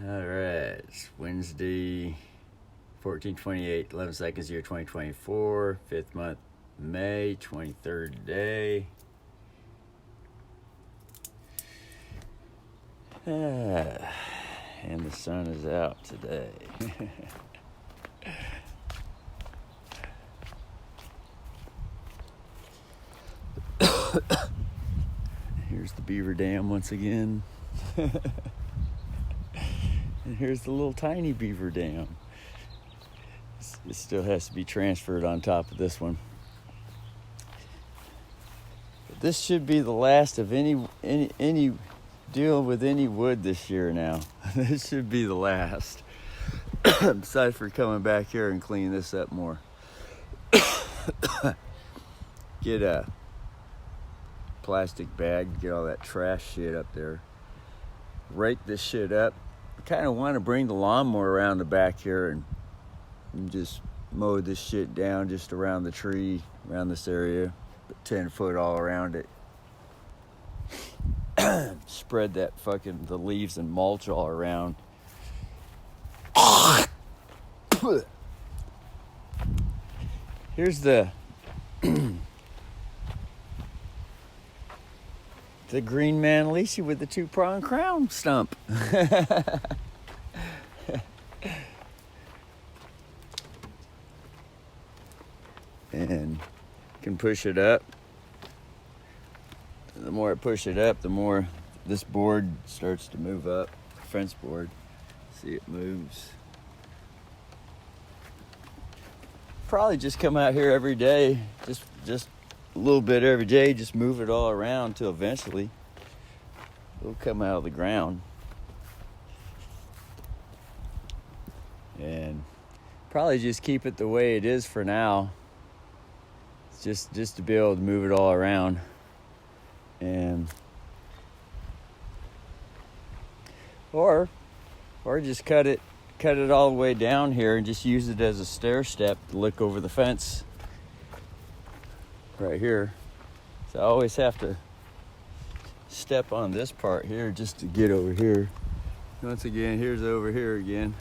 All right, it's Wednesday, 14/28, 11 seconds, year 2024, 5th month, May, 23rd day. And the sun is out today. Here's the Beaver Dam once again. And here's the little tiny Beaver Dam. It still has to be transferred on top of this one. But this should be the last of any deal with any wood this year now. This should be the last. Besides for coming back here and clean this up more. Get a plastic bag, get all that trash shit up there. Rake this shit up. I kind of want to bring the lawnmower around the back here and just mow this shit down just around the tree, around this area, 10 foot all around it. Spread that the leaves and mulch all around. Here's the green Manalishi with the 2-pronged crown stump. And can push it up. The more I push it up, the more this board starts to move up. Fence board. See, it moves. Probably just come out here every day, just a little bit every day, just move it all around till eventually it'll come out of the ground. And probably just keep it the way it is for now. Just to be able to move it all around. And or just cut it all the way down here and just use it as a stair step to look over the fence right here. So I always have to step on this part here just to get over here. Once again, here's over here again.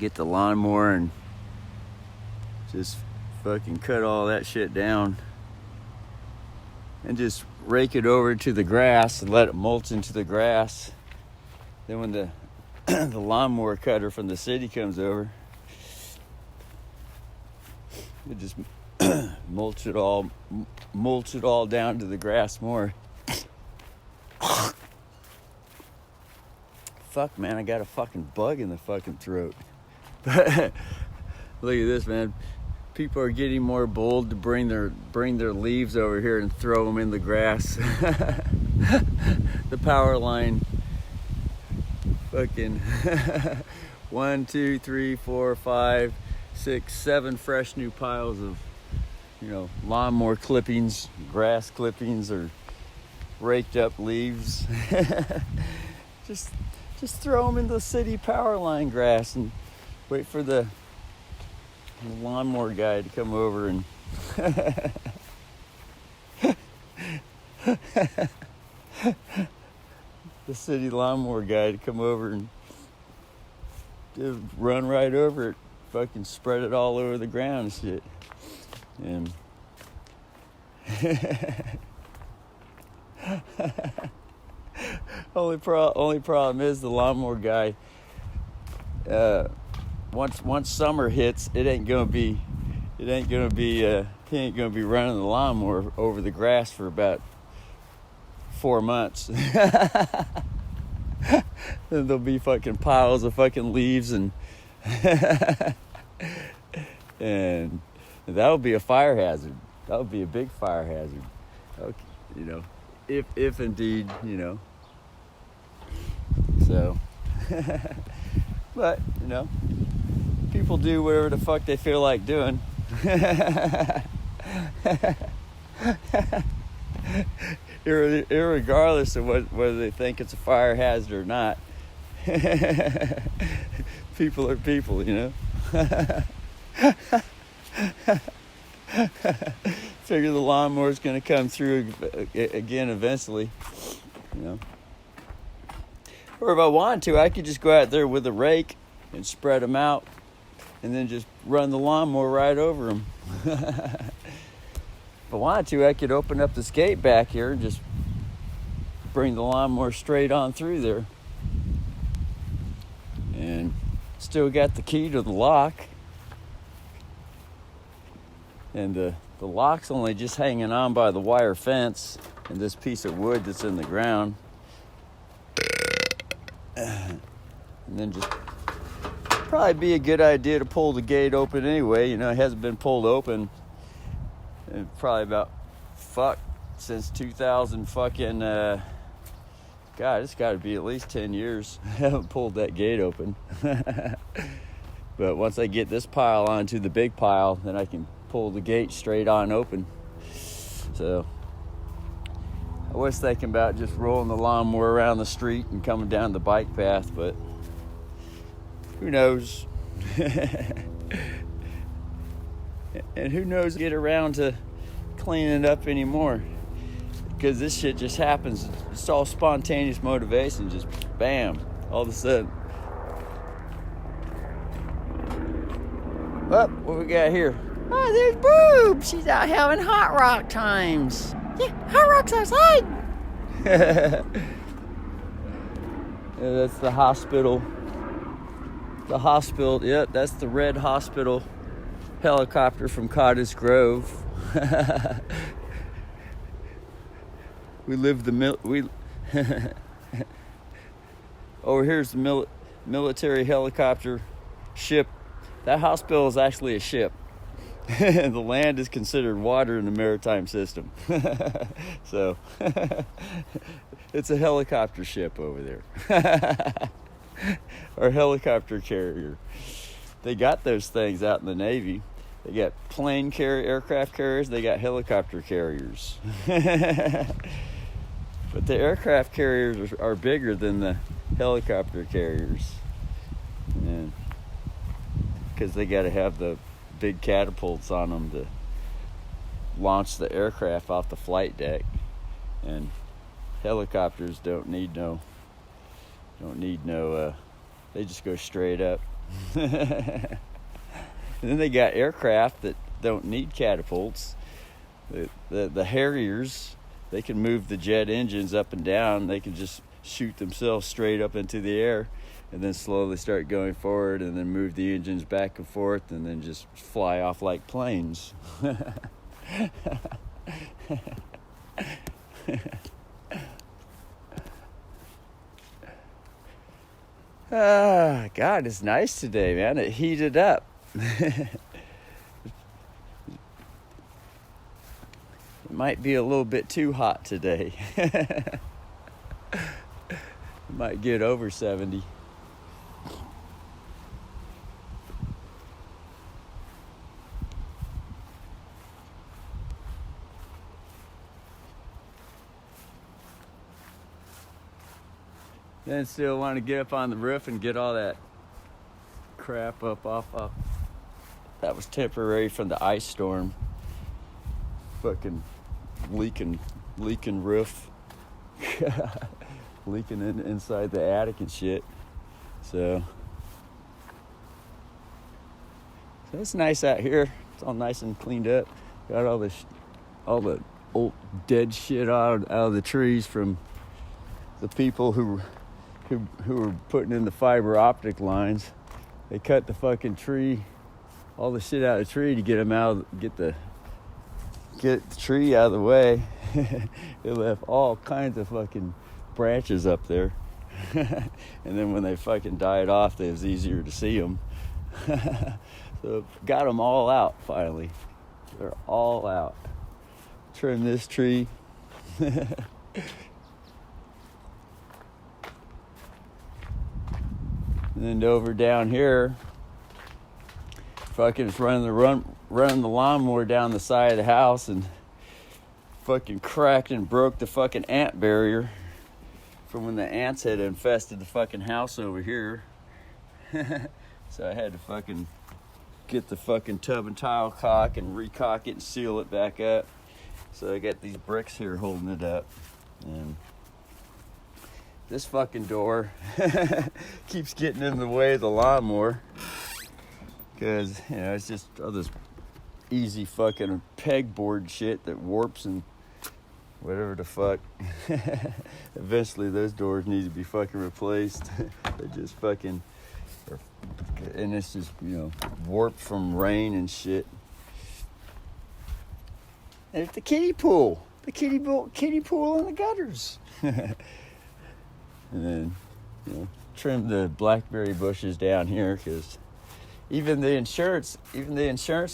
Get the lawnmower and just fucking cut all that shit down and just rake it over to the grass and let it mulch into the grass. Then when the the lawnmower cutter from the city comes over, it just mulch it all down to the grass more. Fuck, man, I got a fucking bug in the fucking throat. Look at this, man. People are getting more bold to bring their leaves over here and throw them in the grass. The power line. Fucking 1, 2, 3, 4, 5, 6, 7 fresh new piles of, lawnmower clippings, grass clippings, or raked up leaves. Just throw them in the city power line grass and wait for the lawnmower guy to come over and the city lawnmower guy to come over and just run right over it, fucking spread it all over the ground and shit. And only problem is the lawnmower guy, once summer hits, he ain't gonna be running the lawnmower over the grass for about 4 months. Then there'll be fucking piles of fucking leaves and and that'll be a fire hazard. That'll be a big fire hazard. Okay, if indeed, So, but people do whatever the fuck they feel like doing. Irregardless of whether they think it's a fire hazard or not. People are people, Figure the lawnmower's going to come through again eventually, Or if I wanted to, I could just go out there with a rake and spread them out and then just run the lawnmower right over them. If I wanted to, I could open up this gate back here and just bring the lawnmower straight on through there. And still got the key to the lock. And the lock's only just hanging on by the wire fence and this piece of wood that's in the ground. And then just probably be a good idea to pull the gate open anyway. You know, it hasn't been pulled open in probably about since 2000 fucking God, it's got to be at least 10 years. I haven't pulled that gate open. But once I get this pile onto the big pile, then I can pull the gate straight on open. So I was thinking about just rolling the lawnmower around the street and coming down the bike path, but who knows? And who knows get around to cleaning it up anymore, because this shit just happens. It's all spontaneous motivation, just bam, all of a sudden. Oh, what we got here? Oh, there's Boob. She's out having hot rock times. Yeah, hot rock's outside. Yeah, that's the hospital. The hospital, yep, that's the red hospital helicopter from Cottage Grove. Over here's the military helicopter ship. That hospital is actually a ship. The land is considered water in the maritime system. So it's a helicopter ship over there. Or helicopter carrier. They got those things out in the Navy. They got aircraft carriers, they got helicopter carriers. But the aircraft carriers are bigger than the helicopter carriers. And because they got to have the big catapults on them to launch the aircraft off the flight deck. And helicopters don't need no, they just go straight up. And then they got aircraft that don't need catapults. The Harriers, they can move the jet engines up and down. They can just shoot themselves straight up into the air and then slowly start going forward and then move the engines back and forth and then just fly off like planes. God, it's nice today, man. It heated up. It might be a little bit too hot today. It might get over 70. Then still want to get up on the roof and get all that crap up off. That was temporary from the ice storm. Fucking leaking roof. Leaking inside the attic and shit. So it's nice out here. It's all nice and cleaned up. Got all the old dead shit out of the trees from the people who were putting in the fiber optic lines. They cut the fucking tree, all the shit out of the tree to get them out, get the tree out of the way. It left all kinds of fucking branches up there. And then when they fucking died off, it was easier to see them. So got them all out finally. They're all out. Trim this tree. And then over down here, fucking running the lawnmower down the side of the house and fucking cracked and broke the fucking ant barrier from when the ants had infested the fucking house over here. So I had to fucking get the fucking tub and tile caulk and recock it and seal it back up. So I got these bricks here holding it up. And this fucking door keeps getting in the way of the lawnmower because, you know, it's just all this easy fucking pegboard shit that warps and whatever the fuck. Eventually those doors need to be fucking replaced. They just fucking, and it's just, you know, warped from rain and shit. And it's the kiddie pool. The kiddie pool in the gutters. And then, you know, trim the blackberry bushes down here because even the insurance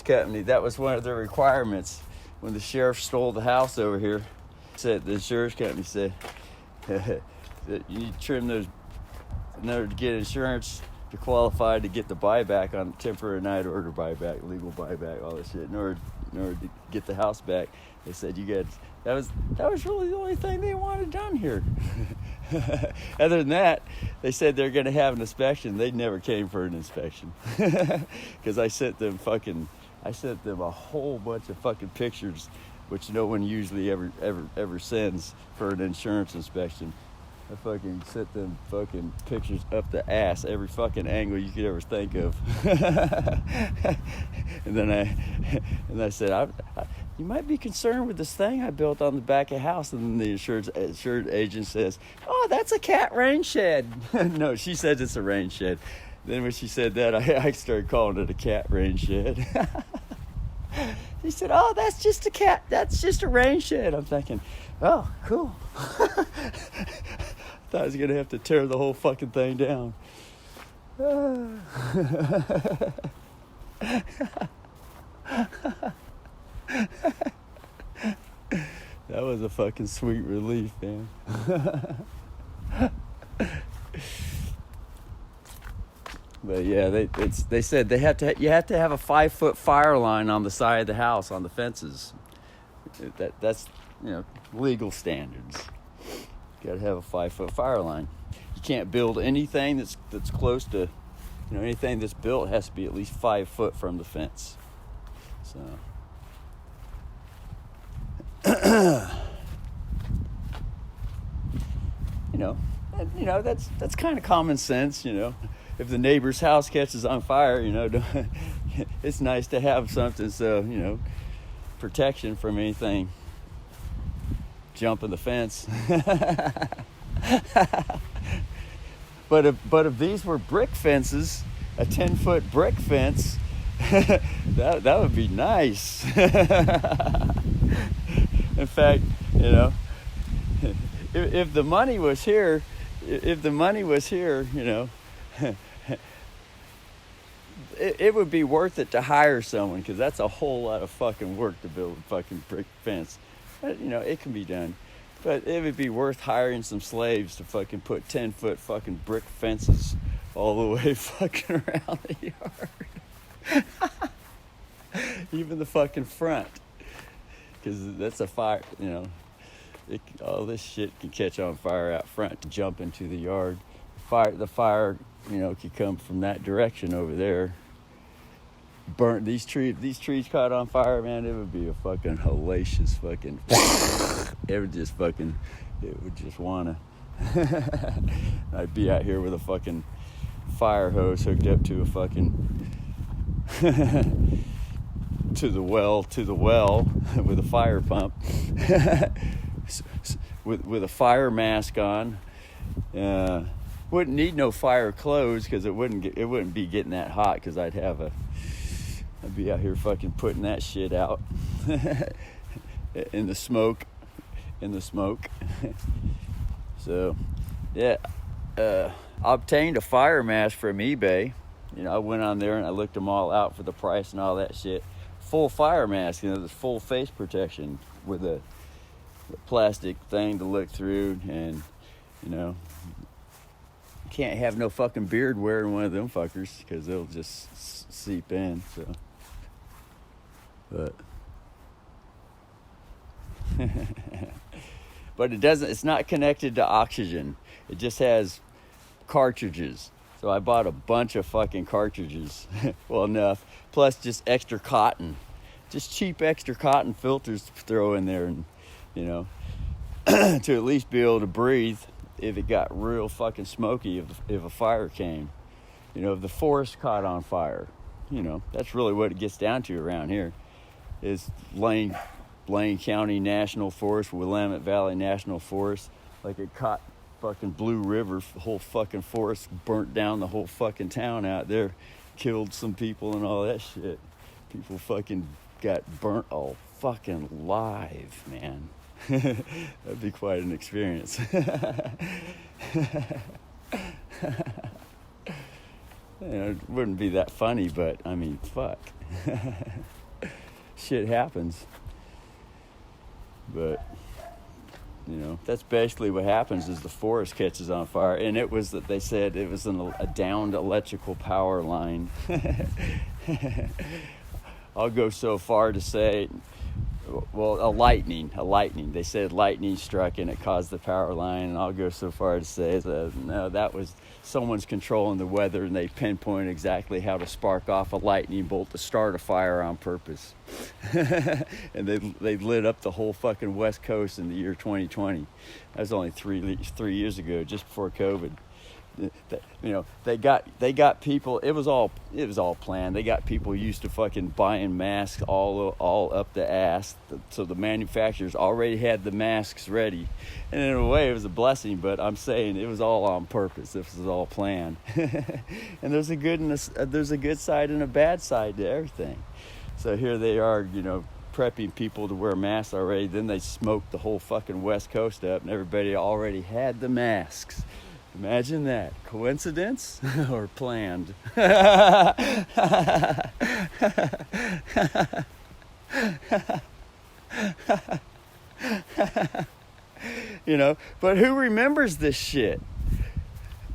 company, that was one of their requirements when the sheriff stole the house over here. Said the insurance company said that you need to trim those in order to get insurance to qualify to get the buyback on temporary night order buyback, legal buyback, all this shit. In order to get the house back, they said you got that was really the only thing they wanted done here. Other than that, they said they're going to have an inspection. They never came for an inspection because I sent them a whole bunch of fucking pictures, which no one usually ever sends for an insurance inspection. I fucking sent them fucking pictures up the ass, every fucking angle you could ever think of. And then I said, you might be concerned with this thing I built on the back of the house. And then the insured agent says, oh, that's a cat rain shed. No, she said it's a rain shed. Then when she said that, I started calling it a cat rain shed. He said, oh, that's just a rain shed. I'm thinking, oh, cool. Thought I was going to have to tear the whole fucking thing down. That was a fucking sweet relief, man. But yeah, they said you have to have a 5-foot fire line on the side of the house on the fences. That's, you know, legal standards. You gotta have a 5-foot fire line. You can't build anything that's close to, you know, anything that's built has to be at least 5 foot from the fence. So, you know, that's kind of common sense, you know. If the neighbor's house catches on fire, you know, it's nice to have something so, you know, protection from anything jumping the fence. But if these were brick fences, a 10-foot brick fence, that would be nice. In fact, you know, if the money was here, you know, it would be worth it to hire someone, because that's a whole lot of fucking work to build a fucking brick fence. But, you know, it can be done. But it would be worth hiring some slaves to fucking put 10-foot fucking brick fences all the way fucking around the yard. Even the fucking front. Because that's a fire, you know. All this shit can catch on fire out front to jump into the yard. The fire, you know, could come from that direction over there. Burnt these trees caught on fire, man. It would be a fucking hellacious fucking. It would just wanna. I'd be out here with a fucking fire hose hooked up to a fucking to the well with a fire pump, with a fire mask on. Wouldn't need no fire clothes because it wouldn't be getting that hot, because I'd be out here fucking putting that shit out in the smoke. So, yeah, I obtained a fire mask from eBay. You know, I went on there and I looked them all out for the price and all that shit. Full fire mask, you know, the full face protection with a plastic thing to look through, and, you know, can't have no fucking beard wearing one of them fuckers because they'll just seep in. So, but it's not connected to oxygen. It just has cartridges. So I bought a bunch of fucking cartridges. Well, enough. Plus just extra cotton. Just cheap extra cotton filters to throw in there, and, you know, to at least be able to breathe. if it got real fucking smoky, if a fire came, if the forest caught on fire, that's really what it gets down to around here, is Blaine County National Forest, Willamette Valley National Forest. Like it caught fucking Blue River, the whole fucking forest burnt down the whole fucking town out there, killed some people and all that shit. People fucking got burnt all fucking live, man. That'd be quite an experience. It wouldn't be that funny, but I mean, fuck. Shit happens. But that's basically what happens, is the forest catches on fire. And it was that they said it was a downed electrical power line. I'll go so far to say, well, a lightning. They said lightning struck and it caused the power line. And I'll go so far to say that no, that was someone's controlling the weather, and they pinpoint exactly how to spark off a lightning bolt to start a fire on purpose. And they lit up the whole fucking West Coast in the year 2020. That was only 3 years ago, just before COVID. They got people. It was all planned. They got people used to fucking buying masks all up the ass. So the manufacturers already had the masks ready, and in a way it was a blessing. But I'm saying it was all on purpose. This was all planned. And there's a good side and a bad side to everything. So here they are, prepping people to wear masks already. Then they smoked the whole fucking West Coast up, and everybody already had the masks. Imagine that. Coincidence or planned? But who remembers this shit?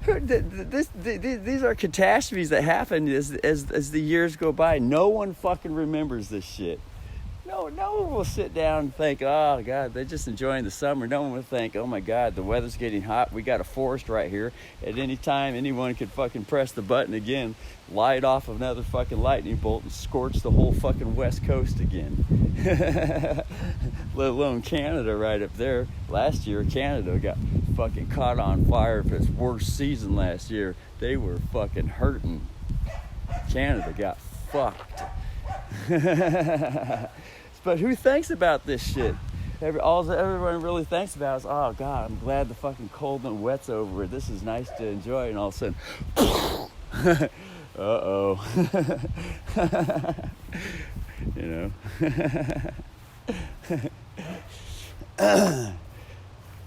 These are catastrophes that happen as the years go by. No one fucking remembers this shit. No one will sit down and think, oh, God, they're just enjoying the summer. No one will think, oh, my God, the weather's getting hot. We got a forest right here. At any time, anyone could fucking press the button again, light off another fucking lightning bolt, and scorch the whole fucking West Coast again. Let alone Canada right up there. Last year, Canada got fucking caught on fire for its worst season last year. They were fucking hurting. Canada got fucked. But who thinks about this shit? All everyone really thinks about is, oh, God, I'm glad the fucking cold and wet's over. This is nice to enjoy. And all of a sudden, uh-oh.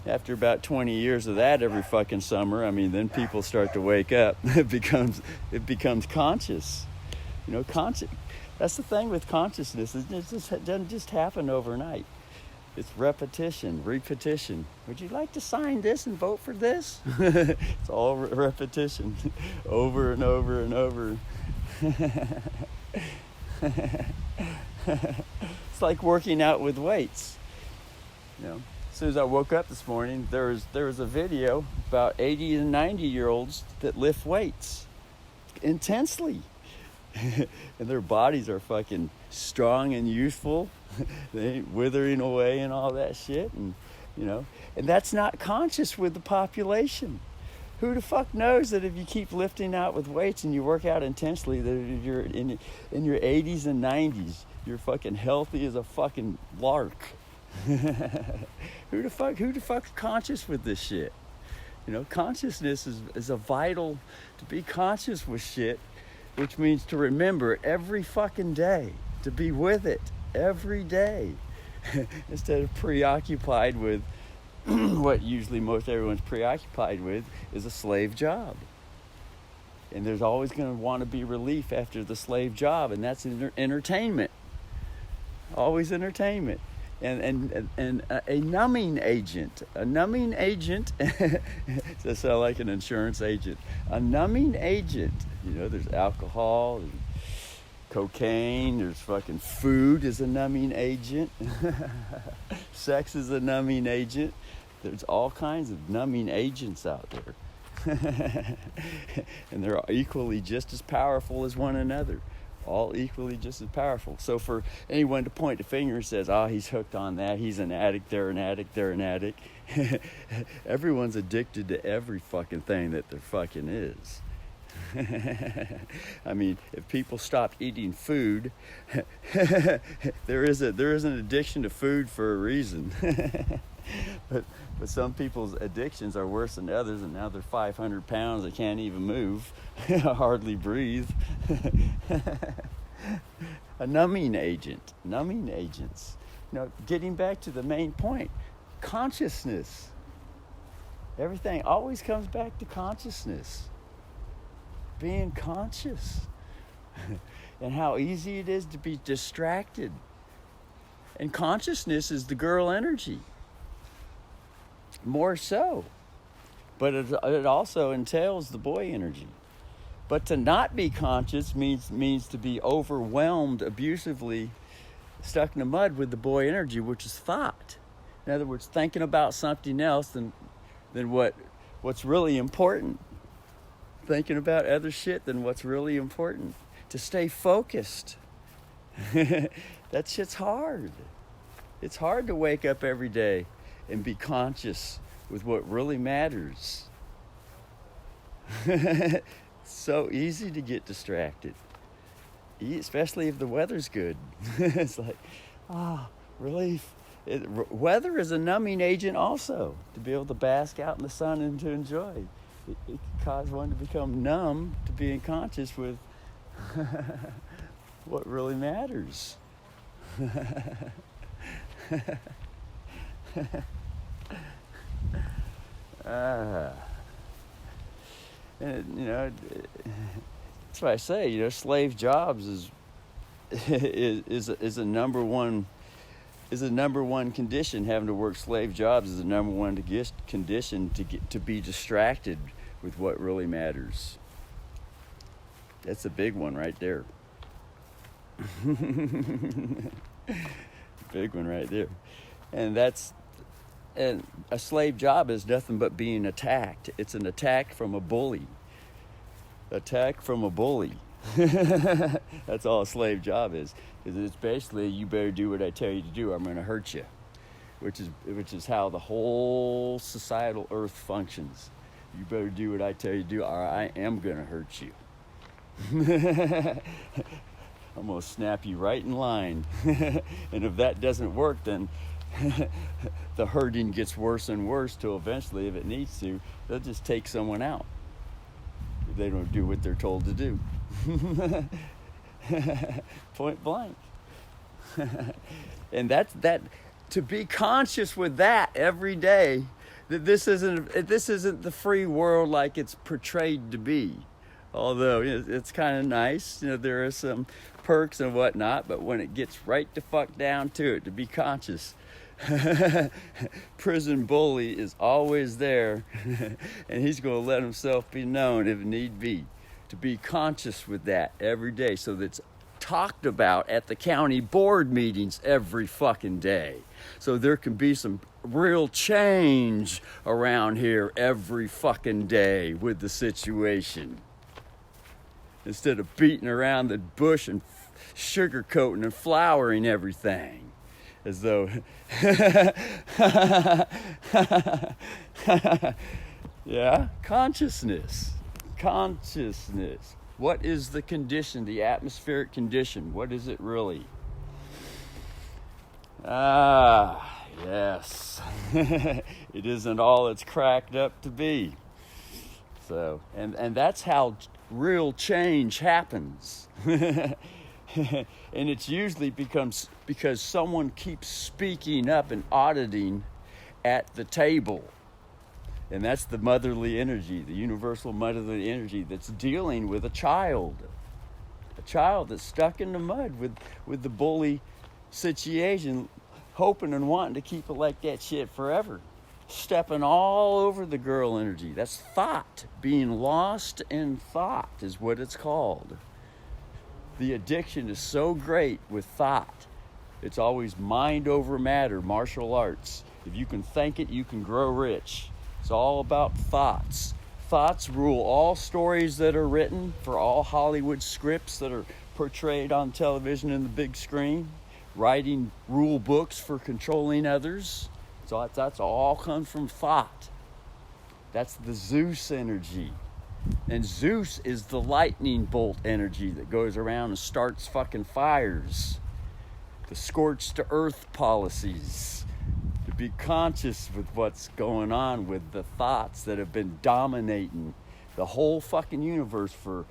After about 20 years of that every fucking summer, then people start to wake up. It becomes conscious. Conscious. That's the thing with consciousness. It doesn't just happen overnight. It's repetition. Would you like to sign this and vote for this? It's all repetition, over and over and over. It's like working out with weights. As soon as I woke up this morning, there was a video about 80 and 90-year-olds that lift weights intensely. And their bodies are fucking strong and youthful. They ain't withering away and all that shit. And and that's not conscious with the population. Who the fuck knows that if you keep lifting out with weights and you work out intensely, that if you're in your 80s and 90s, you're fucking healthy as a fucking lark. Who the fuck's conscious with this shit? Consciousness is a vital, to be conscious with shit, which means to remember it every fucking day, to be with it every day, instead of preoccupied with what usually most everyone's preoccupied with is a slave job. And there's always going to want to be relief after the slave job, and that's entertainment. Always entertainment. And a numbing agent. Does that sound like an insurance agent? A numbing agent. There's alcohol, there's cocaine, there's fucking food is a numbing agent. Sex is a numbing agent. There's all kinds of numbing agents out there. And they're equally just as powerful as one another. all equally just as powerful. So for anyone to point the finger and says, oh, he's hooked on that, he's an addict, they're an addict, they're an addict. Everyone's addicted to every fucking thing that there fucking is. I mean, if people stopped eating food, there is an addiction to food for a reason. But some people's addictions are worse than others, and now they're 500 pounds, they can't even move, hardly breathe. A numbing agents. Getting back to the main point, consciousness. Everything always comes back to consciousness. Being conscious. And how easy it is to be distracted. And consciousness is the girl energy. More so. But it also entails the boy energy. But to not be conscious means to be overwhelmed, abusively stuck in the mud with the boy energy, which is thought. In other words, thinking about something else than what's really important. Thinking about other shit than what's really important. To stay focused. That shit's hard. It's hard to wake up every day and be conscious with what really matters. So easy to get distracted, especially if the weather's good. It's like, relief. Weather is a numbing agent also, to be able to bask out in the sun and to enjoy. It can cause one to become numb to being conscious with what really matters. And that's why I say, slave jobs is a number one condition. Having to work slave jobs is the number one condition to be distracted with what really matters. That's a big one right there. Big one right there. And a slave job is nothing but being attacked. It's an attack from a bully. Attack from a bully. That's all a slave job is. It's basically, you better do what I tell you to do, or I'm going to hurt you. Which is how the whole societal earth functions. You better do what I tell you to do, or I am going to hurt you. I'm going to snap you right in line. And if that doesn't work, then the hurting gets worse and worse till eventually, if it needs to, they'll just take someone out if they don't do what they're told to do. Point blank. And that to be conscious with that every day, that this isn't the free world like it's portrayed to be. Although it's kind of nice, there are some perks and whatnot, but when it gets right the fuck down to it, to be conscious, prison bully is always there, and he's going to let himself be known if need be. To be conscious with that every day, so that it's talked about at the county board meetings every fucking day. So there can be some real change around here every fucking day with the situation. Instead of beating around the bush and sugarcoating and flowering everything. As though, yeah, consciousness. What is the condition, the atmospheric condition? What is it really? Yes. It isn't all it's cracked up to be. So, and that's how real change happens. And it's usually because someone keeps speaking up and auditing at the table. And that's the motherly energy, the universal motherly energy that's dealing with a child that's stuck in the mud with the bully situation, hoping and wanting to keep it like that shit forever. Stepping all over the girl energy. That's thought. Being lost in thought is what it's called. The addiction is so great with thought. It's always mind over matter, martial arts. If you can think it, you can grow rich. It's all about thoughts. Thoughts rule all stories that are written, for all Hollywood scripts that are portrayed on television and the big screen, writing rule books for controlling others. So that's all comes from thought. That's the Zeus energy. And Zeus is the lightning bolt energy that goes around and starts fucking fires. The scorched earth policies. To be conscious with what's going on with the thoughts that have been dominating the whole fucking universe for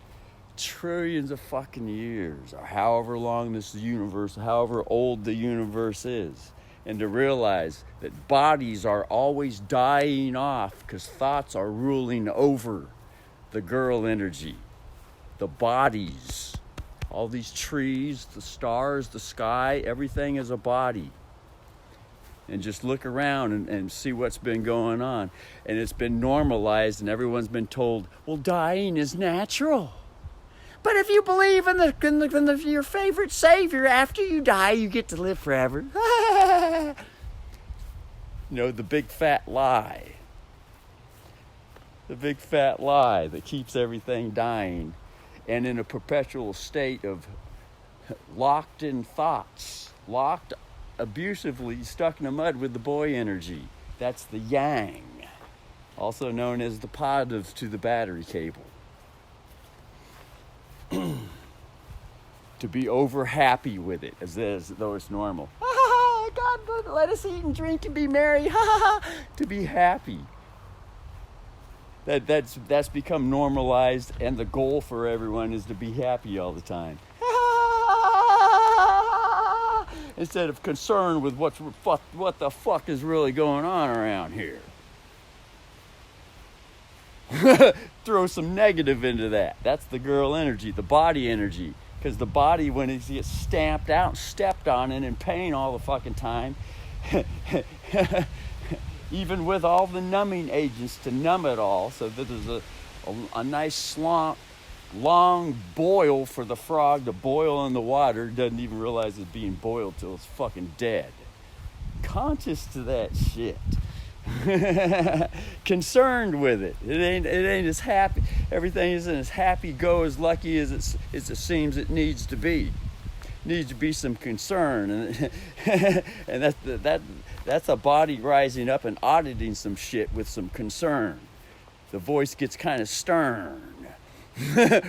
trillions of fucking years, or however long this universe, however old the universe is. And to realize that bodies are always dying off because thoughts are ruling over the girl energy, the bodies, all these trees, the stars, the sky, everything is a body. And just look around and see what's been going on. And it's been normalized and everyone's been told, well, dying is natural. But if you believe in your favorite savior, after you die, you get to live forever. You know, the big fat lie. The big fat lie that keeps everything dying and in a perpetual state of locked in thoughts, locked abusively stuck in the mud with the boy energy. That's the yang, also known as the positive to the battery cable. To be over happy with it as though it's normal. God, let us eat and drink and be merry. To be happy. That's become normalized, and the goal for everyone is to be happy all the time. Instead of concerned with what the fuck is really going on around here. Throw some negative into that. That's the girl energy, the body energy. Because the body, when it gets stamped out and stepped on and in pain all the fucking time, even with all the numbing agents to numb it all, so that there's a nice long boil for the frog to boil in the water, doesn't even realize it's being boiled till it's fucking dead. Conscious to that shit. Concerned with it. It ain't as happy. Everything isn't as happy go as lucky as it seems it needs to be. Needs to be some concern, and that's a body rising up and auditing some shit with some concern. The voice gets kind of stern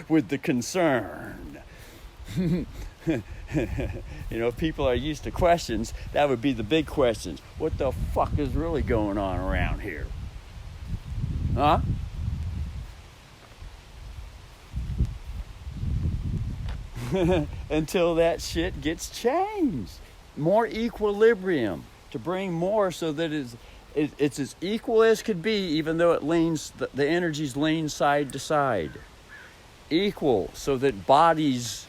with the concern. You know, if people are used to questions, that would be the big questions. What the fuck is really going on around here? Huh? Until that shit gets changed. More equilibrium. To bring more so that it's as equal as could be, even though it leans, the energies lean side to side. Equal, so that bodies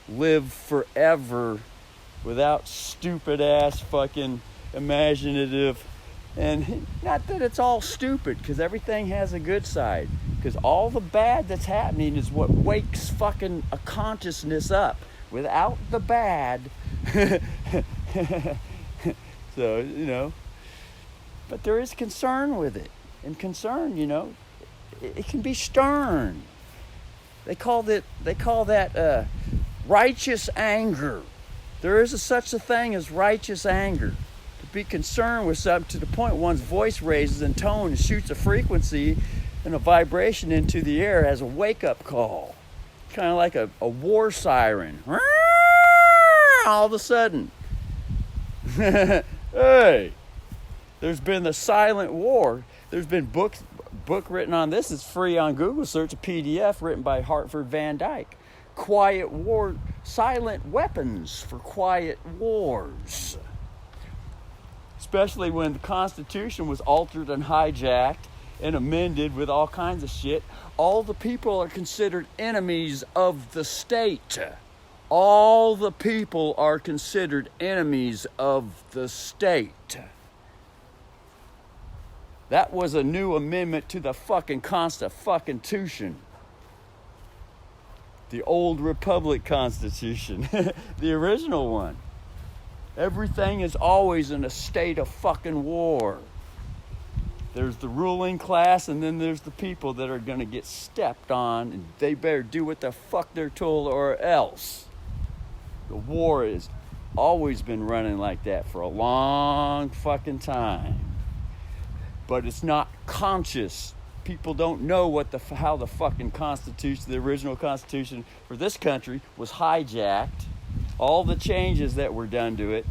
live forever without stupid ass fucking imaginative. And not that it's all stupid, because everything has a good side. Because all the bad that's happening is what wakes fucking a consciousness up. Without the bad. So, you know. But there is concern with it. And concern, you know, it can be stern. They call that righteous anger. There is such a thing as righteous anger. To be concerned with something to the point one's voice raises in tone and shoots a frequency and a vibration into the air as a wake-up call. Kind of like a war siren. All of a sudden. Hey, there's been the silent war. There's been book written on this. It's free on Google. Search a PDF written by Hartford Van Dyke. Quiet war, silent weapons for quiet wars. Especially when the Constitution was altered and hijacked and amended with all kinds of shit. All the people are considered enemies of the state. All the people are considered enemies of the state. That was a new amendment to the fucking Constitution. The old Republic Constitution. The original one. Everything is always in a state of fucking war. There's the ruling class, and then there's the people that are going to get stepped on, and they better do what the fuck they're told or else. The war has always been running like that for a long fucking time. But it's not conscious. People don't know how the fucking Constitution, the original Constitution for this country, was hijacked. All the changes that were done to it.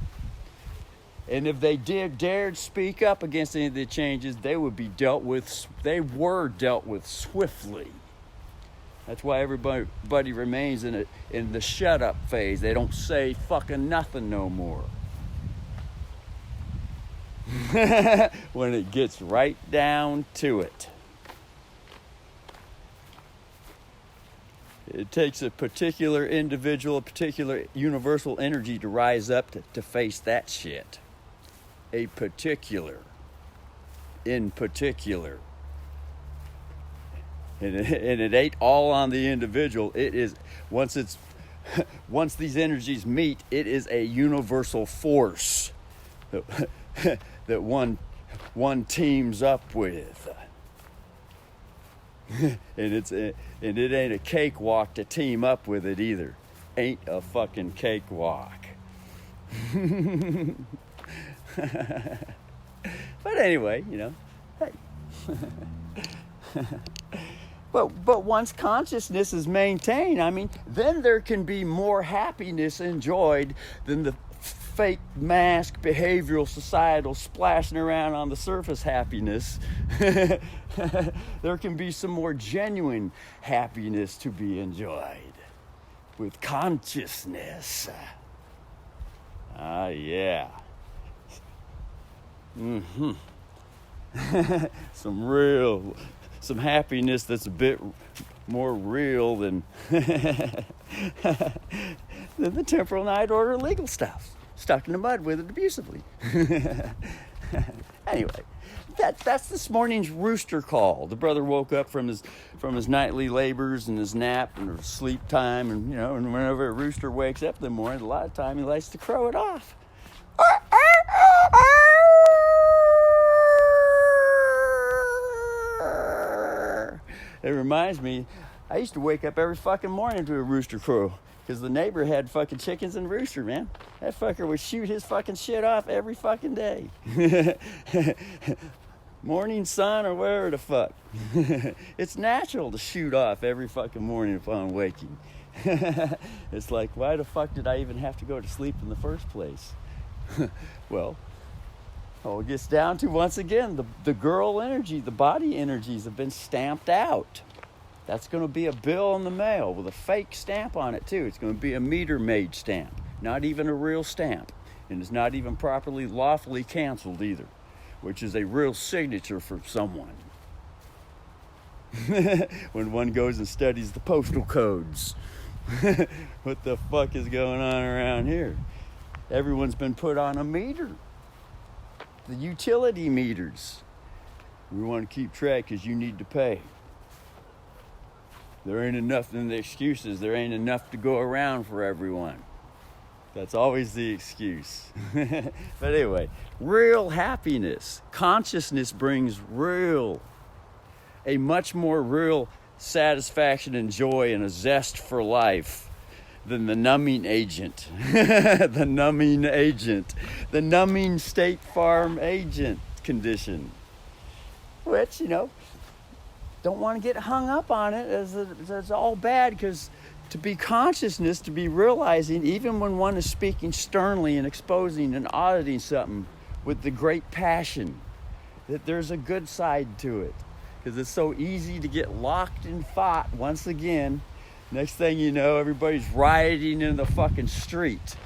And if they dared speak up against any of the changes, they were dealt with swiftly. That's why everybody remains in the shut up phase. They don't say fucking nothing no more. When it gets right down to it. It takes a particular individual, a particular universal energy to rise up to face that shit. In particular. And it ain't all on the individual. It is, once these energies meet, it is a universal force that one teams up with. and it ain't a cakewalk to team up with it either. Ain't a fucking cakewalk. But anyway, hey. But once consciousness is maintained, then there can be more happiness enjoyed than the fake mask behavioral societal splashing around on the surface happiness. There can be some more genuine happiness to be enjoyed with consciousness. Yeah. Some happiness that's a bit more real than than the temporal night order legal stuff. Stuck in the mud with it abusively. Anyway, that's this morning's rooster call. The brother woke up from his nightly labors and his nap and his sleep time, and and whenever a rooster wakes up in the morning, a lot of time he likes to crow it off. It reminds me, I used to wake up every fucking morning to a rooster crow. Because the neighbor had fucking chickens and rooster, man. That fucker would shoot his fucking shit off every fucking day. Morning sun or whatever the fuck. It's natural to shoot off every fucking morning upon waking. It's like, why the fuck did I even have to go to sleep in the first place? Well, all it gets down to, once again, the girl energy, the body energies have been stamped out. That's going to be a bill in the mail with a fake stamp on it, too. It's going to be a meter-made stamp, not even a real stamp. And it's not even properly lawfully canceled either, which is a real signature for someone. When one goes and studies the postal codes. What the fuck is going on around here? Everyone's been put on a meter. The utility meters. We want to keep track because you need to pay. There ain't enough in the excuses. There ain't enough to go around for everyone. That's always the excuse. But anyway, real happiness. Consciousness brings a much more real satisfaction and joy and a zest for life than the numbing agent. The numbing State Farm agent condition. Which, don't want to get hung up on it as it's all bad, because to be consciousness, to be realizing, even when one is speaking sternly and exposing and auditing something with the great passion, that there's a good side to it. Because it's so easy to get locked in thought once again. Next thing you know, everybody's rioting in the fucking street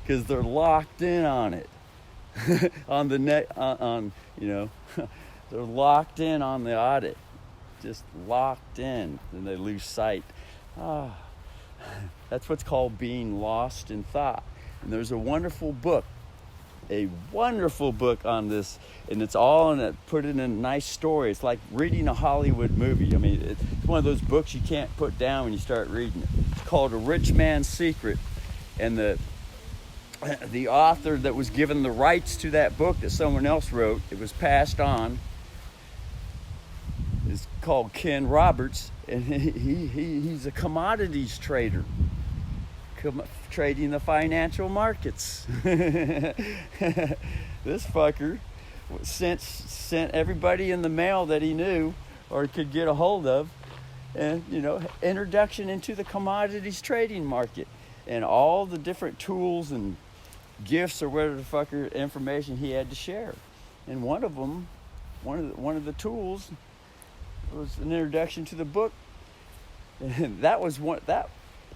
because they're locked in on it. On the net, they're locked in on the audit. Just locked in, and they lose sight. That's what's called being lost in thought. And there's a wonderful book on this, and it's all in it, put in a nice story. It's like reading a Hollywood movie. It's one of those books you can't put down when you start reading it. It's called A Rich Man's Secret, and the author that was given the rights to that book that someone else wrote, it was passed on is called Ken Roberts, and he's a commodities trader, trading the financial markets. This fucker sent everybody in the mail that he knew or could get a hold of, and introduction into the commodities trading market and all the different tools and gifts or whatever the fucker information he had to share. And one of them, one of the tools was an introduction to the book. And that was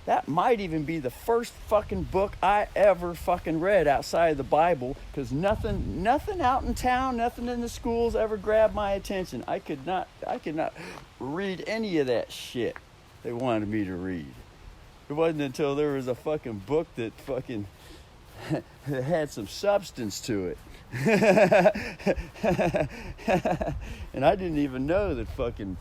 that might even be the first fucking book I ever fucking read outside of the Bible, because nothing out in town, nothing in the schools ever grabbed my attention. I could not read any of that shit they wanted me to read. It wasn't until there was a fucking book that fucking had some substance to it. And I didn't even know that fucking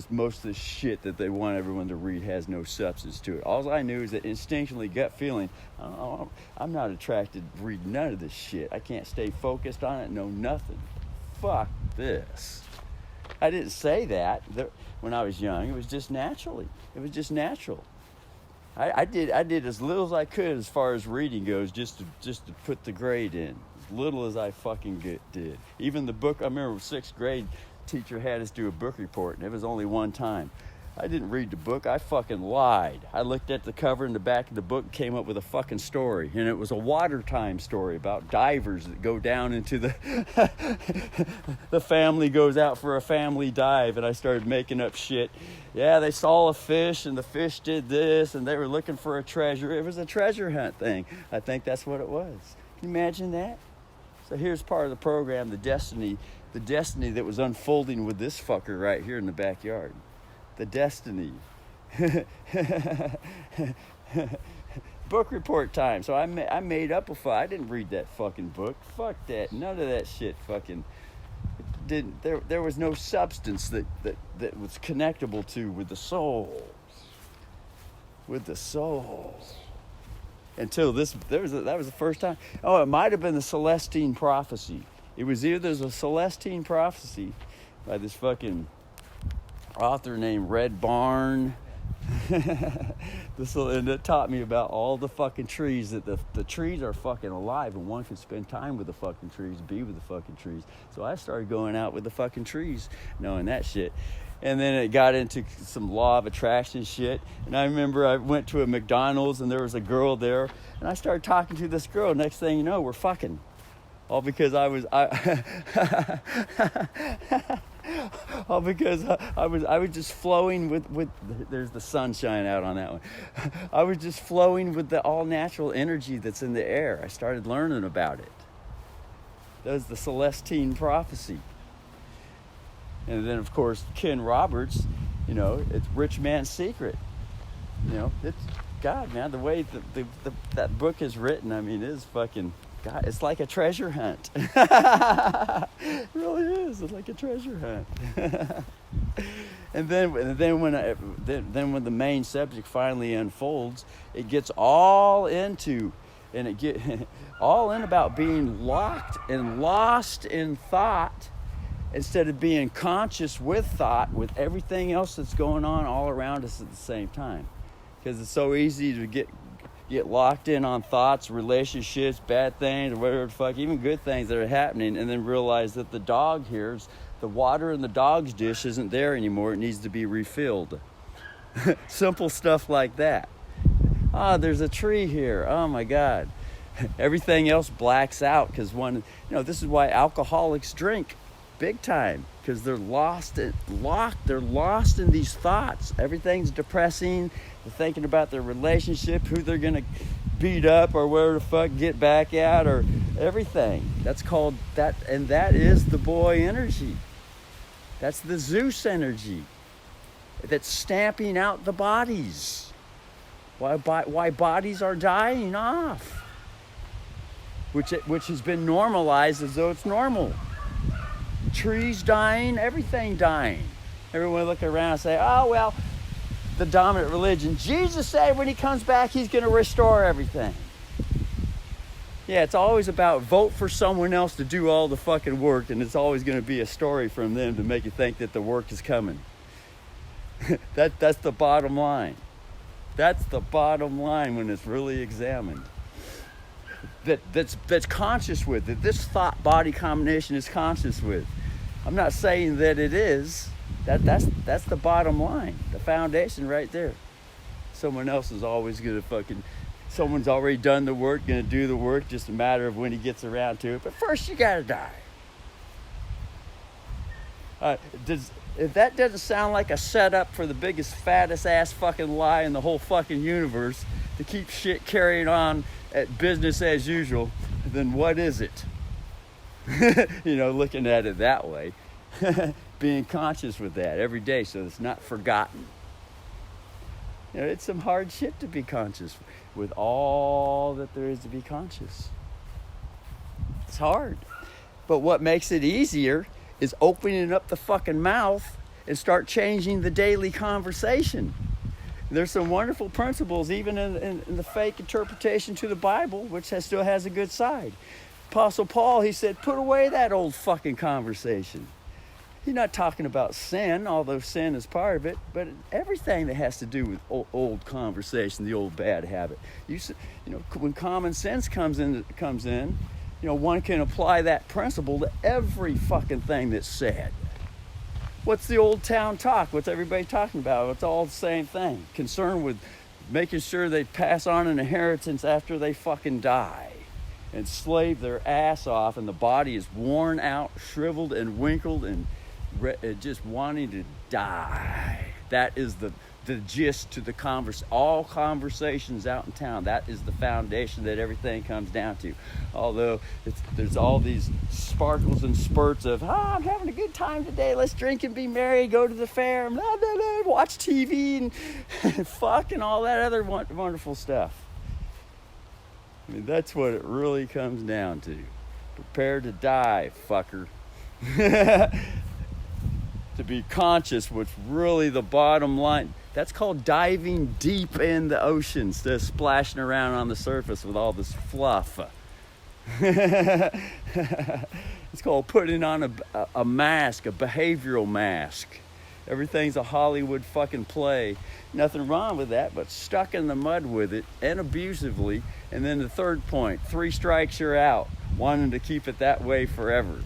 most of this shit that they want everyone to read has no substance to it. All I knew is that instinctually, gut feeling, I'm not attracted to read none of this shit. I can't stay focused on it, know nothing. Fuck this. I didn't say that when I was young. It was just naturally. It was just natural. I did as little as I could as far as reading goes, just to put the grade in. As little as I fucking did. Even the book, I remember 6th grade teacher had us do a book report, and it was only one time. I didn't read the book. I fucking lied. I looked at the cover and the back of the book and came up with a fucking story. And it was a water time story about divers that go down into the... the family goes out for a family dive, and I started making up shit. Yeah, they saw a fish, and the fish did this, and they were looking for a treasure. It was a treasure hunt thing. I think that's what it was. Can you imagine that? So here's part of the program, the destiny that was unfolding with this fucker right here in the backyard. The destiny. Book report time. So I made up I didn't read that fucking book. Fuck that. None of that shit fucking didn't. There was no substance that was connectable to with the souls. With the souls. Until that was the first time. Oh, it might have been the Celestine Prophecy. It was either there's a Celestine Prophecy by this fucking author named Red Barn. And it taught me about all the fucking trees, that the trees are fucking alive, and one can spend time with the fucking trees, be with the fucking trees. So I started going out with the fucking trees, knowing that shit. And then it got into some law of attraction shit. And I remember I went to a McDonald's and there was a girl there, and I started talking to this girl. Next thing you know, we're fucking. All because I was just flowing with there's the sunshine out on that one. I was just flowing with the all natural energy that's in the air. I started learning about it. That was the Celestine Prophecy. And then, of course, Ken Roberts, it's Rich Man's Secret. It's, God, man, the way that book is written, I mean, it is fucking, God, it's like a treasure hunt. It really is. It's like a treasure hunt. And then when the main subject finally unfolds, it gets all into, and it get all in about being locked and lost in thought, instead of being conscious with thought, with everything else that's going on all around us at the same time. Because it's so easy to get locked in on thoughts, relationships, bad things, or whatever the fuck, even good things that are happening, and then realize that the dog here's, the water in the dog's dish isn't there anymore, it needs to be refilled. Simple stuff like that. There's a tree here, oh my God. Everything else blacks out, because this is why alcoholics drink. Big time, because they're lost in these thoughts. Everything's depressing. They're thinking about their relationship, who they're gonna beat up or where the fuck get back at, or everything. That's called that, and that is the boy energy. That's the Zeus energy that's stamping out the bodies. Why bodies are dying off, which has been normalized as though it's normal. Trees dying, everything dying. Everyone look around and say, oh, well, the dominant religion. Jesus said when he comes back, he's going to restore everything. Yeah, it's always about vote for someone else to do all the fucking work, and it's always going to be a story from them to make you think that the work is coming. That's the bottom line. That's the bottom line when it's really examined. That's conscious with, that this thought-body combination is conscious with. I'm not saying that it is. That's the bottom line, the foundation right there. Someone else is always going to someone's already done the work, going to do the work, just a matter of when he gets around to it. But first you got to die. If that doesn't sound like a setup for the biggest, fattest ass fucking lie in the whole fucking universe to keep shit carrying on at business as usual, then what is it? Looking at it that way. Being conscious with that every day so it's not forgotten. It's some hard shit to be conscious with all that there is to be conscious. It's hard. But what makes it easier is opening up the fucking mouth and start changing the daily conversation. There's some wonderful principles even in the fake interpretation to the Bible, which still has a good side. Apostle Paul, he said, put away that old fucking conversation. He's not talking about sin, although sin is part of it, but everything that has to do with old conversation, the old bad habit. When common sense comes in, one can apply that principle to every fucking thing that's said. What's the old town talk? What's everybody talking about? It's all the same thing. Concerned with making sure they pass on an inheritance after they fucking die and slave their ass off, and the body is worn out, shriveled and wrinkled and just wanting to die. That is the gist to all conversations out in town. That is the foundation that everything comes down to. Although there's all these sparkles and spurts of, I'm having a good time today, let's drink and be merry, go to the fair, blah, blah, blah, watch TV and fuck and all that other wonderful stuff. I mean, that's what it really comes down to. Prepare to die, fucker. To be conscious, what's really the bottom line. That's called diving deep in the ocean instead of splashing around on the surface with all this fluff. It's called putting on a mask, a behavioral mask. Everything's a Hollywood fucking play. Nothing wrong with that, but stuck in the mud with it and abusively. And then the third point, 3 strikes you're out, wanting to keep it that way forever.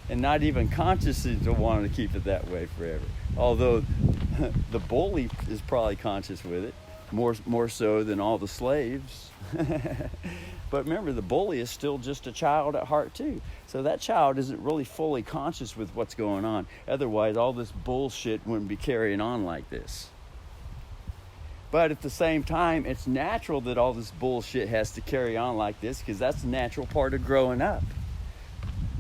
And not even consciously to wanting to keep it that way forever. Although the bully is probably conscious with it, more so than all the slaves. But remember, the bully is still just a child at heart too. So that child isn't really fully conscious with what's going on. Otherwise, all this bullshit wouldn't be carrying on like this. But at the same time, it's natural that all this bullshit has to carry on like this, because that's the natural part of growing up.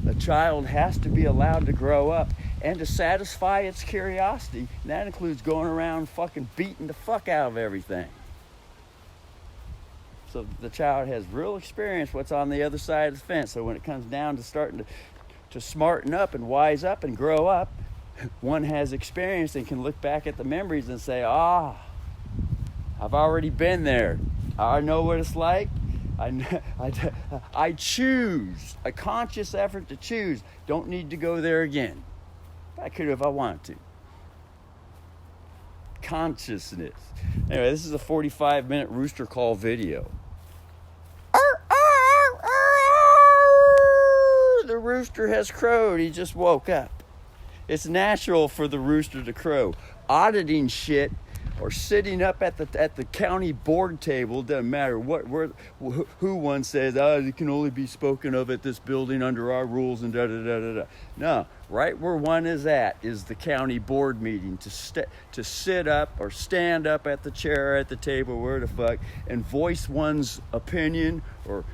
A child has to be allowed to grow up and to satisfy its curiosity. And that includes going around fucking beating the fuck out of everything. So the child has real experience what's on the other side of the fence. So when it comes down to starting to smarten up and wise up and grow up, one has experience and can look back at the memories and say, I've already been there. I know what it's like. I choose, a conscious effort to choose. Don't need to go there again. I could if I wanted to. Consciousness. Anyway, this is a 45-minute rooster call video. The rooster has crowed. He just woke up. It's natural for the rooster to crow. Auditing shit or sitting up at the county board table, doesn't matter who one says, it can only be spoken of at this building under our rules and da-da-da-da-da. No, right where one is at is the county board meeting, to sit up or stand up at the chair, at the table, where the fuck, and voice one's opinion or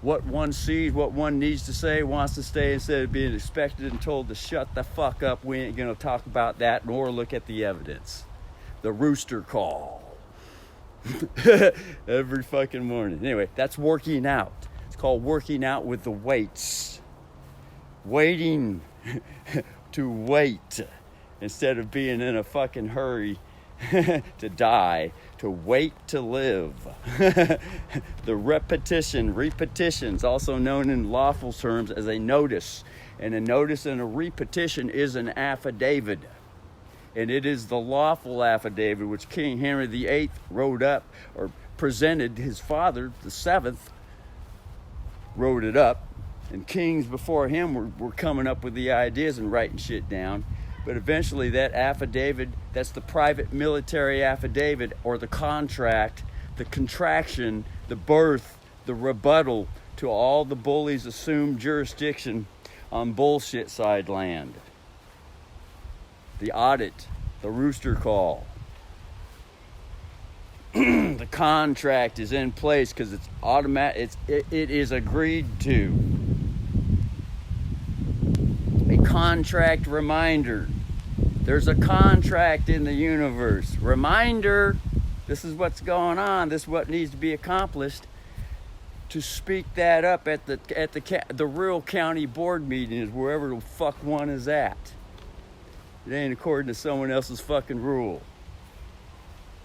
what one sees, what one needs to say, wants to say, instead of being expected and told to shut the fuck up. We ain't gonna talk about that nor look at the evidence. The rooster call. Every fucking morning. Anyway, that's working out. It's called working out with the weights. Waiting to wait instead of being in a fucking hurry to die, to wait to live. The repetitions, also known in lawful terms as a notice. And a notice and a repetition is an affidavit. And it is the lawful affidavit which King Henry VIII wrote up, or presented his father, the seventh, wrote it up. And kings before him were coming up with the ideas and writing shit down. But eventually that affidavit, that's the private military affidavit, or the contract, the contraction, the birth, the rebuttal to all the bullies' assumed jurisdiction on bullshit side land. The audit, the rooster call. The contract is in place because it's automatic. It is agreed to. A contract reminder. There's a contract in the universe. Reminder. This is what's going on. This is what needs to be accomplished. To speak that up at the real county board meetings, wherever the fuck one is at. It ain't according to someone else's fucking rule.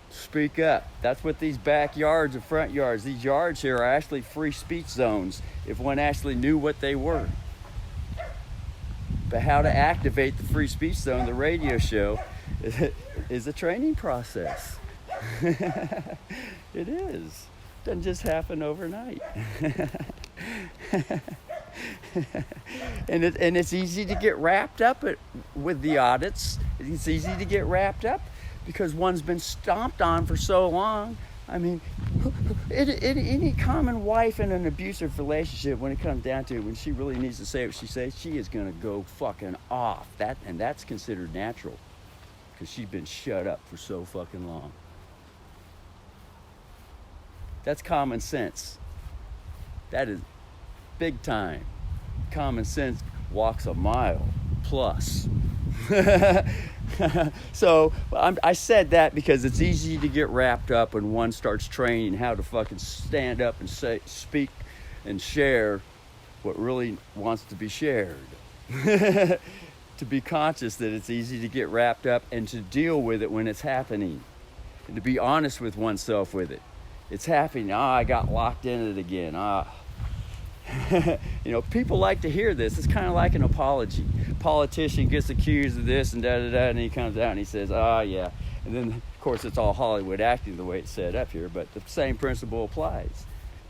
Speak up. That's what these backyards and front yards, these yards here are actually free speech zones if one actually knew what they were. But how to activate the free speech zone, the radio show, is a training process. It is. Doesn't just happen overnight. And it's easy to get wrapped up with the audits. It's easy to get wrapped up because one's been stomped on for so long. I mean, any common wife in an abusive relationship, when it comes down to it, when she really needs to say what she says, she is going to go fucking off. And that's considered natural because she's been shut up for so fucking long. That's common sense. That is big time. Common sense walks a mile plus. So I said that because it's easy to get wrapped up when one starts training how to fucking stand up and speak and share what really wants to be shared. To be conscious that it's easy to get wrapped up and to deal with it when it's happening. And to be honest with oneself with it. It's happening. I got locked in it again. You know, people like to hear this. It's kind of like an apology. Politician gets accused of this and da-da-da, and he comes out and he says, yeah. And then, of course, it's all Hollywood acting the way it's set up here, but the same principle applies.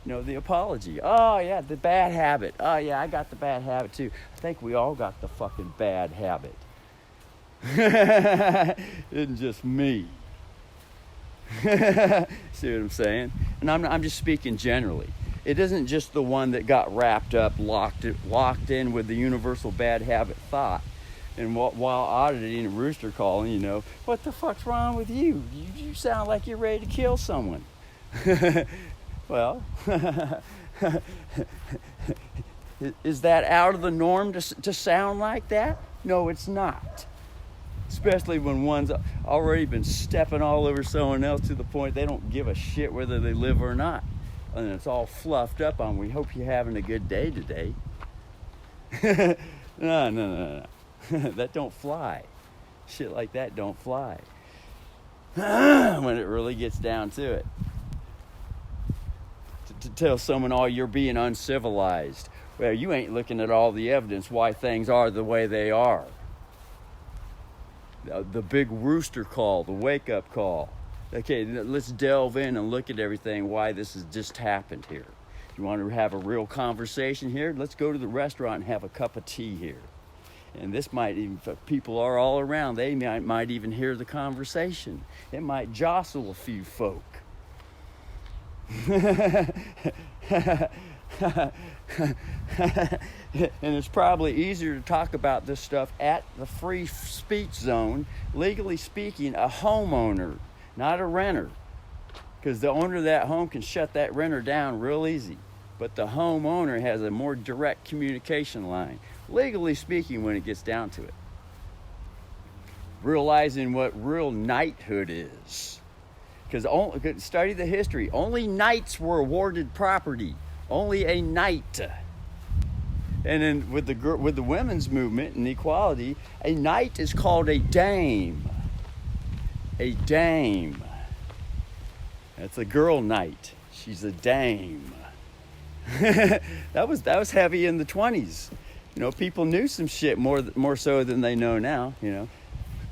You know, the apology. Yeah, the bad habit. Yeah, I got the bad habit too. I think we all got the fucking bad habit. Isn't just me. See what I'm saying? And I'm just speaking generally. It isn't just the one that got wrapped up, locked in with the universal bad habit thought. And while auditing and rooster calling, you know, what the fuck's wrong with you? You sound like you're ready to kill someone. Well, is that out of the norm to sound like that? No, it's not. Especially when one's already been stepping all over someone else to the point they don't give a shit whether they live or not. And it's all fluffed up on, we hope you're having a good day today. No. That don't fly. Shit like that don't fly. When it really gets down to it. To tell someone, you're being uncivilized. Well, you ain't looking at all the evidence why things are the way they are. The big rooster call, the wake-up call. Okay, let's delve in and look at everything, why this has just happened here. You want to have a real conversation here? Let's go to the restaurant and have a cup of tea here. And this might even, if people are all around, they might even hear the conversation. It might jostle a few folk. And it's probably easier to talk about this stuff at the free speech zone, legally speaking, a homeowner, not a renter. Because the owner of that home can shut that renter down real easy. But the homeowner has a more direct communication line, legally speaking, when it gets down to it. Realizing what real knighthood is. Because study the history. Only knights were awarded property. Only a knight. And then with the women's movement and equality, a knight is called a dame. a dame. That's a girl night. She's a dame. that was heavy in the 20s. You know, people knew some shit more so than they know now, you know.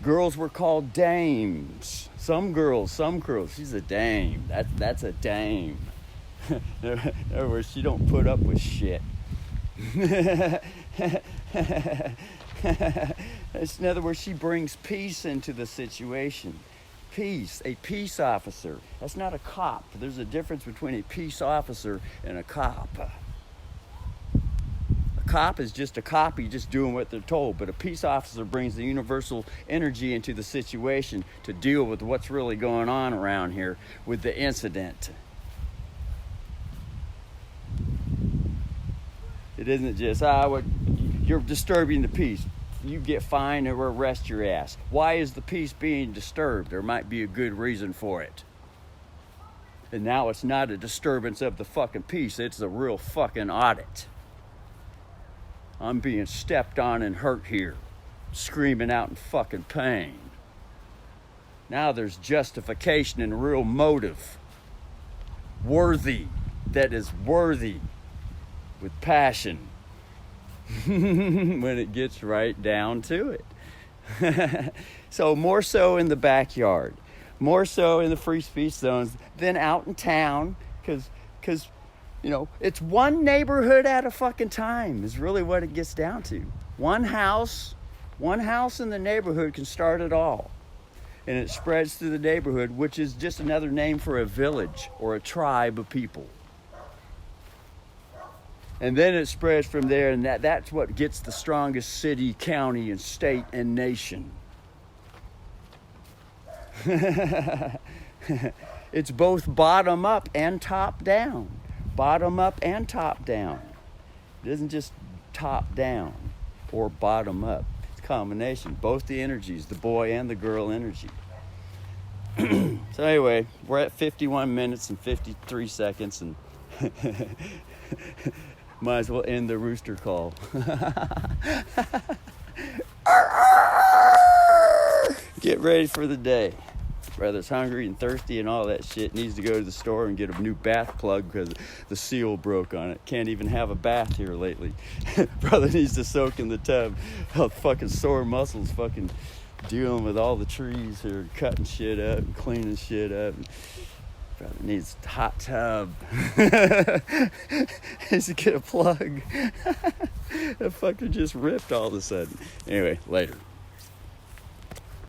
Girls were called dames. Some girls. She's a dame. That's a dame. In other words, she don't put up with shit. In other words, she brings peace into the situation. Peace, a peace officer. That's not a cop. There's a difference between a peace officer and a cop. A cop is just a copy, just doing what they're told, but a peace officer brings the universal energy into the situation to deal with what's really going on around here with the incident. It isn't just, you're disturbing the peace. You get fined or arrest your ass. Why is the peace being disturbed? There might be a good reason for it. And now it's not a disturbance of the fucking peace. It's a real fucking audit. I'm being stepped on and hurt here. Screaming out in fucking pain. Now there's justification and real motive. Worthy. That is worthy. With passion. When it gets right down to it. So more so in the backyard, more so in the free speech zones than out in town, because you know, it's one neighborhood at a fucking time is really what it gets down to. One house in the neighborhood can start it all, and it spreads through the neighborhood, which is just another name for a village or a tribe of people. And then it spreads from there, and that's what gets the strongest city, county, and state, and nation. It's both bottom up and top down. Bottom up and top down. It isn't just top down or bottom up. It's a combination. Both the energies, the boy and the girl energy. So anyway, we're at 51 minutes and 53 seconds, and might as well end the rooster call. Get ready for the day. Brother's hungry and thirsty and all that shit. Needs to go to the store and get a new bath plug because the seal broke on it. Can't even have a bath here lately. Brother needs to soak in the tub. Oh, fucking sore muscles fucking dealing with all the trees here, cutting shit up and cleaning shit up. Brother needs a hot tub. Needs to get a plug. That fucker just ripped all of a sudden. Anyway, later.